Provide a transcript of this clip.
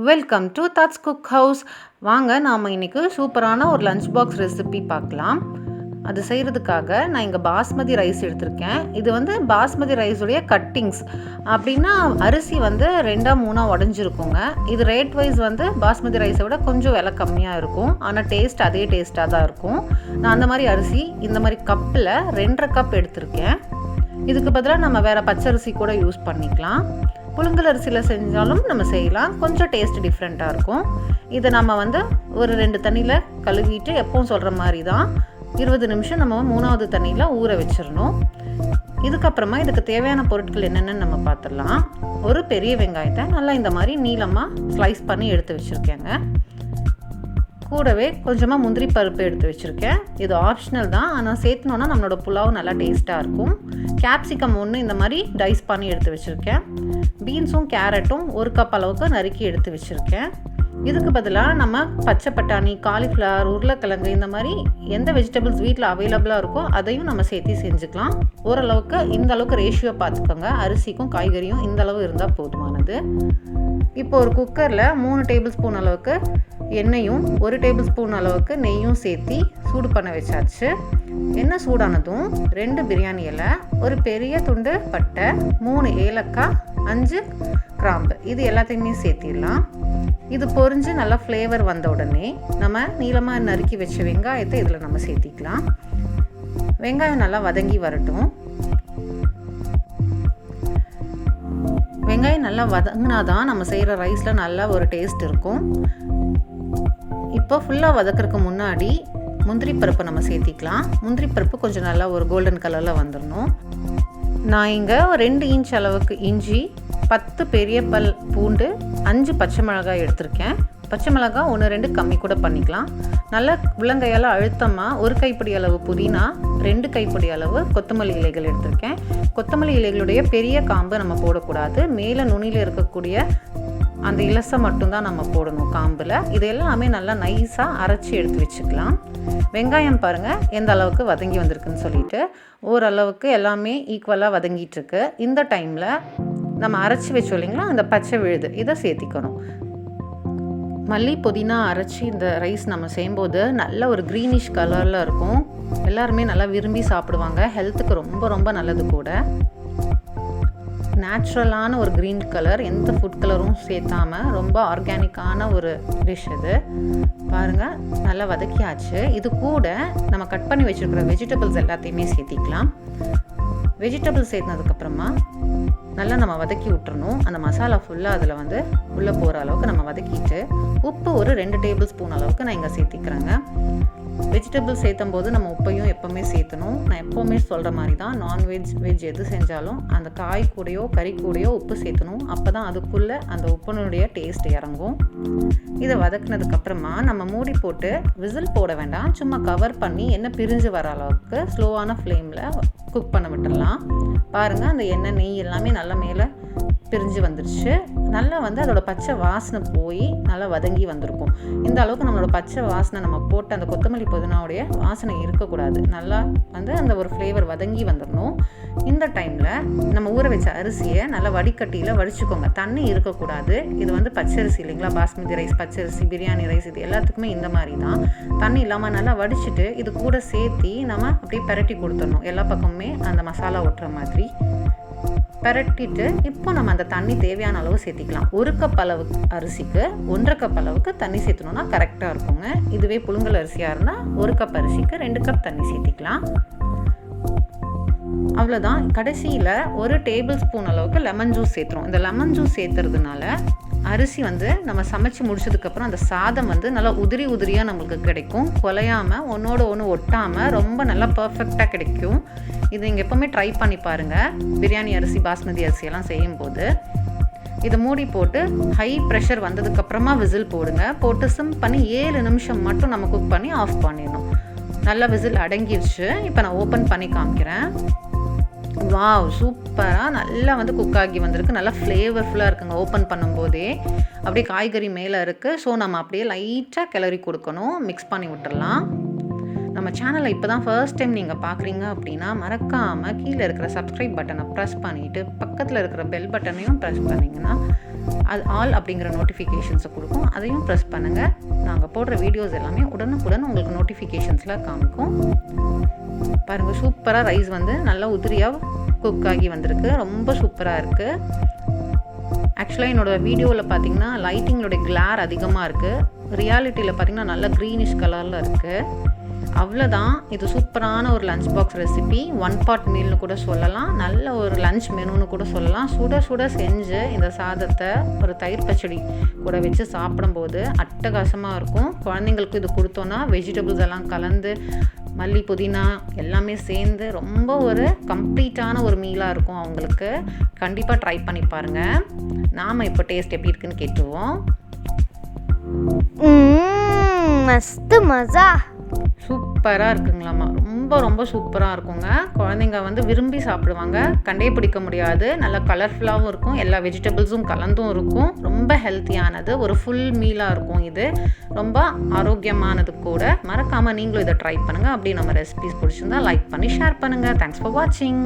Welcome to thoughts cook house. வாங்க நாம் இன்றைக்கி சூப்பரான ஒரு லஞ்ச் பாக்ஸ் ரெசிபி பார்க்கலாம். அது செய்கிறதுக்காக நான் இங்கே பாஸ்மதி ரைஸ் எடுத்திருக்கேன். இது வந்து பாஸ்மதி ரைஸுடைய கட்டிங்ஸ். அப்படின்னா அரிசி வந்து 2-3 உடஞ்சிருக்குங்க. இது ரேட் வைஸ் வந்து பாஸ்மதி ரைஸை விட கொஞ்சம் விலை கம்மியாக இருக்கும். ஆனால் டேஸ்ட் அதே டேஸ்ட்டாக தான் இருக்கும். நான் அந்த மாதிரி அரிசி இந்த மாதிரி கப்பில் 2.5 கப் எடுத்திருக்கேன். இதுக்கு பதிலாக நம்ம வேறு பச்சரிசி கூட யூஸ் பண்ணிக்கலாம். புழுங்கல் அரிசியில் செஞ்சாலும் நம்ம செய்யலாம். கொஞ்சம் டேஸ்ட் டிஃப்ரெண்ட்டாக இருக்கும். இதை நம்ம வந்து ஒரு 2 தண்ணியில் கழுவிட்டு எப்பவும் சொல்கிற மாதிரி தான் 20 நிமிஷம் நம்ம 3வது தண்ணியில் ஊற வச்சிடணும். இதுக்கப்புறமா இதுக்கு தேவையான பொருட்கள் என்னென்னு நம்ம பார்த்துடலாம். ஒரு பெரிய வெங்காயத்தை நல்லா இந்த மாதிரி நீளமாக ஸ்லைஸ் பண்ணி எடுத்து வச்சுருக்கேங்க. கூடவே கொஞ்சமாக முந்திரி பருப்பு எடுத்து வச்சுருக்கேன். இது ஆப்ஷனல் தான், ஆனால் சேர்த்துனோன்னா நம்மளோட புலாவ் நல்லா டேஸ்ட்டாக இருக்கும். கேப்சிகம் 1 இந்த மாதிரி டைஸ் பண்ணி எடுத்து வச்சுருக்கேன். பீன்ஸும் கேரட்டும் 1 கப் அளவுக்கு நறுக்கி எடுத்து வச்சுருக்கேன். இதுக்கு பதிலாக நம்ம பச்சை பட்டாணி, காலிஃப்ளவர், உருளைக்கிழங்கு இந்த மாதிரி எந்த வெஜிடபிள்ஸ் வீட்டில் அவைலபிளாக இருக்கோ அதையும் நம்ம சேர்த்து செஞ்சுக்கலாம். ஓரளவுக்கு இந்த அளவுக்கு ரேஷியோ பார்த்துக்கோங்க. அரிசிக்கும் காய்கறியும் இந்த அளவு இருந்தால் போதுமானது. இப்போ ஒரு குக்கரில் 3 டேபிள் ஸ்பூன் அளவுக்கு எண்ணெயும் 1 டேபிள் ஸ்பூன் அளவுக்கு நெய்யும் சேர்த்து சூடு பண்ண வச்சாச்சு. எண்ணெய் சூடானதும் 2 பிரியாணி இலை, ஒரு பெரிய துண்டு பட்டை, 3 ஏலக்காய், 5 கிராம்பு இது எல்லாத்தையுமே சேர்த்திடலாம். இது பொரிஞ்சு நல்லா ஃப்ளேவர் வந்த உடனே நம்ம நீளமாக நறுக்கி வச்ச வெங்காயத்தை இதில் நம்ம சேர்த்திக்கலாம். வெங்காயம் நல்லா வதங்கி வரட்டும். வெங்காயம் நல்லா வதங்கினா தான் நம்ம செய்கிற ரைஸில் நல்லா ஒரு டேஸ்ட் இருக்கும். இப்போ ஃபுல்லாக வதக்கிறதுக்கு முன்னாடி முந்திரி பருப்பை நம்ம சேர்த்திக்கலாம். முந்திரி பருப்பு கொஞ்சம் நல்லா ஒரு கோல்டன் கலரில் வந்துடணும். நான் இங்கே 2 இன்ச் அளவுக்கு இஞ்சி, 10 பெரிய பல் பூண்டு, 5 பச்சை மிளகாய் எடுத்திருக்கேன். பச்சை மிளகாய் 1-2 கம்மி கூட பண்ணிக்கலாம். நல்லா உள்ளங்கையால் அழுத்தமாக 1 கைப்பிடி அளவு புதினா, 2 கைப்பிடி அளவு கொத்தமல்லி இலைகள் எடுத்திருக்கேன். கொத்தமல்லி இலைகளுடைய பெரிய காம்பு நம்ம போடக்கூடாது. மேலே நுனியில் இருக்கக்கூடிய அந்த இலசை மட்டும்தான் நம்ம போடணும் காம்பில். இது எல்லாமே நல்லா நைஸாக அரைச்சி எடுத்து வச்சுக்கலாம். வெங்காயம் பாருங்கள் எந்த அளவுக்கு வதங்கி வந்திருக்குன்னு சொல்லிட்டு. ஓரளவுக்கு எல்லாமே ஈக்குவலாக வதங்கிட்டுருக்கு. இந்த டைமில் நம்ம அரைச்சி வச்சோம் இல்லைங்களா, அந்த பச்சை விழுது இதை சேர்த்திக்கணும். மல்லி புதினா அரைச்சி இந்த ரைஸ் நம்ம செய்யும்போது நல்ல ஒரு க்ரீனிஷ் கலரில் இருக்கும். எல்லாருமே நல்லா விரும்பி சாப்பிடுவாங்க. ஹெல்த்துக்கு ரொம்ப ரொம்ப நல்லது கூட. நேச்சுரலான ஒரு க்ரீன் கலர், எந்த ஃபுட் கலரும் சேர்த்தாமல் ரொம்ப ஆர்கானிக்கான ஒரு டிஷ் இது. பாருங்கள் நல்லா வதக்கியாச்சு. இது கூட நம்ம கட் பண்ணி வச்சுருக்கிற வெஜிடபிள்ஸ் எல்லாத்தையுமே சேர்த்திக்கலாம். வெஜிடபிள்ஸ் சேர்த்ததுக்கப்புறமா நல்லா நம்ம வதக்கி விட்டுறணும். அந்த மசாலா ஃபுல்லாக அதில் வந்து உள்ளே போகிற அளவுக்கு நம்ம வதக்கிட்டு உப்பு ஒரு 2 டேபிள் ஸ்பூன் அளவுக்கு நான் இங்கே சேர்த்திக்கிறேங்க. வெஜிடபிள்ஸ் சேர்த்தும் போது நம்ம உப்பையும் எப்போவுமே சேர்த்தணும். நான் எப்போவுமே சொல்கிற மாதிரி தான், நான்வெஜ் வெஜ் எது செஞ்சாலும் அந்த காய் கூடையோ கறி கூடையோ உப்பு சேர்த்தணும். அப்போ தான் அதுக்குள்ளே அந்த உப்புனுடைய டேஸ்ட் இறங்கும். இதை வதக்குனதுக்கப்புறமா நம்ம மூடி போட்டு விசில் போட வேண்டாம். சும்மா கவர் பண்ணி எண்ணெய் பிரிஞ்சு வர அளவுக்கு ஸ்லோவான ஃப்ளேமில் குக் பண்ண விட்டுடலாம். பாருங்கள் அந்த எண்ணெய் நெய் எல்லாமே நல்லா மேலே பிரிஞ்சு வந்துருச்சு. நல்லா வந்து அதோட பச்சை வாசனை போய் நல்லா வதங்கி வந்திருக்கும். இந்த அளவுக்கு நம்மளோட பச்சை வாசனை நம்ம போட்டு அந்த கொத்தமல்லி புதினாவுடைய வாசனை இருக்கக்கூடாது. நல்லா வந்து அந்த ஒரு ஃப்ளேவர் வதங்கி வந்துடணும். இந்த டைமில் நம்ம ஊற வச்ச அரிசியை நல்லா வடிகட்டியில் வடிச்சுக்கோங்க. தண்ணி இருக்கக்கூடாது. இது வந்து பச்சரிசி இல்லைங்களா, பாஸ்மதி ரைஸ், பச்சரிசி, பிரியாணி ரைஸ் இது எல்லாத்துக்குமே இந்த மாதிரி தான். தண்ணி இல்லாமல் நல்லா வடிச்சிட்டு இது கூட சேர்த்தி நம்ம அப்படியே பரட்டி கொடுத்துடணும். எல்லா பக்கமுமே அந்த மசாலா ஒட்டுற மாதிரி பரட்டிட்டு இப்போ நம்ம அந்த தண்ணி தேவையான அளவு சேர்த்திக்கலாம். 1 கப் அளவு அரிசிக்கு 1.5 கப் அளவுக்கு தண்ணி சேர்த்தணுன்னா கரெக்டாக இருக்குங்க. இதுவே புழுங்கல் அரிசியாக இருந்தால் 1 கப் அரிசிக்கு 2 கப் தண்ணி சேர்த்திக்கலாம். அவ்வளோதான். கடைசியில் 1 டேபிள் ஸ்பூன் அளவுக்கு லெமன் ஜூஸ் சேர்த்துறோம். இந்த லெமன் ஜூஸ் சேர்த்துறதுனால அரிசி வந்து நம்ம சமைச்சு முடிச்சதுக்கப்புறம் அந்த சாதம் வந்து நல்லா உதிரி உதிரியாக நம்மளுக்கு கிடைக்கும். குலையாமல் ஒன்றோட ஒன்று ஒட்டாமல் ரொம்ப நல்லா பர்ஃபெக்டாக கிடைக்கும். இது நீங்கள் எப்போவுமே ட்ரை பண்ணி பாருங்கள். பிரியாணி அரிசி, பாஸ்மதி அரிசியெல்லாம் செய்யும்போது இதை மூடி போட்டு ஹை ப்ரெஷர் வந்ததுக்கப்புறமா விசில் போடுங்க. போட்டு சிம் பண்ணி 7 நிமிஷம் மட்டும் நம்ம குக் பண்ணி ஆஃப் பண்ணிடணும். நல்லா விசில் அடங்கிடுச்சு. இப்போ நான் ஓப்பன் பண்ணி காமிக்கிறேன். வாவ், சூப்பராக நல்லா வந்து குக் ஆகி வந்திருக்கு. நல்லா ஃப்ளேவர்ஃபுல்லாக இருக்குங்க. ஓப்பன் பண்ணும்போதே அப்படியே காய்கறி மேலே இருக்குது. ஸோ நம்ம அப்படியே லைட்டாக கிளறி கொடுக்கணும். மிக்ஸ் பண்ணி விட்டுடலாம். நம்ம சேனலை இப்போ தான் ஃபர்ஸ்ட் டைம் நீங்கள் பார்க்குறீங்க அப்படின்னா மறக்காமல் கீழே இருக்கிற சப்ஸ்கிரைப் பட்டனை ப்ரெஸ் பண்ணிவிட்டு பக்கத்தில் இருக்கிற பெல் பட்டனையும் ப்ரெஸ் பண்ணிங்கன்னா அது ஆல் அப்படிங்கிற நோட்டிஃபிகேஷன்ஸை கொடுக்கும். அதையும் ப்ரெஸ் பண்ணுங்கள். நாங்கள் போடுற வீடியோஸ் எல்லாமே உடனுக்குடன் உங்களுக்கு நோட்டிஃபிகேஷன்ஸில் காமிக்கும். பாருங்கள், சூப்பராக ரைஸ் வந்து நல்லா உதிரியாக குக் ஆகி வந்திருக்கு. ரொம்ப சூப்பராக இருக்குது. ஆக்சுவலாக என்னோடய வீடியோவில் பார்த்தீங்கன்னா லைட்டிங்களோட கிளார் அதிகமாக இருக்குது. ரியாலிட்டியில் பார்த்தீங்கன்னா நல்லா க்ரீனிஷ் கலரில் இருக்குது. அவ்வளோதான். இது சூப்பரான ஒரு லஞ்ச் பாக்ஸ் ரெசிபி. 1 pot மீல்னு கூட சொல்லலாம், நல்ல ஒரு லஞ்ச் மெனுன்னு கூட சொல்லலாம். சுட சுட செஞ்சு இந்த சாதத்தை ஒரு தயிர் பச்சடி கூட வச்சு சாப்பிடும்போது அட்டகாசமாக இருக்கும். குழந்தைங்களுக்கு இது கொடுத்தோன்னா வெஜிடபிள்ஸ் எல்லாம் கலந்து மல்லி புதினா எல்லாமே சேர்ந்து ரொம்ப ஒரு கம்ப்ளீட்டான ஒரு மீலாக இருக்கும் அவங்களுக்கு. கண்டிப்பாக ட்ரை பண்ணி பாருங்கள். நாம் இப்போ டேஸ்ட் எப்படி இருக்குன்னு கேட்டுருவோம். மஸ்து மஜா. சூப்பராக இருக்குங்களாம்மா. ரொம்ப ரொம்ப சூப்பராக இருக்குங்க. குழந்தைங்க வந்து விரும்பி சாப்பிடுவாங்க. கண்டே பிடிக்க முடியாது. நல்லா கலர்ஃபுல்லாகவும் இருக்கும். எல்லா வெஜிடபிள்ஸும் கலந்தும் இருக்கும். ரொம்ப ஹெல்த்தியானது. ஒரு ஃபுல் மீலாக இருக்கும். இது ரொம்ப ஆரோக்கியமானது கூட. மறக்காமல் நீங்களும் இதை ட்ரை பண்ணுங்கள். அப்படி நம்ம ரெசிபிஸ் பிடிச்சிருந்தா லைக் பண்ணி ஷேர் பண்ணுங்கள். தேங்க்ஸ் ஃபார் வாட்சிங்.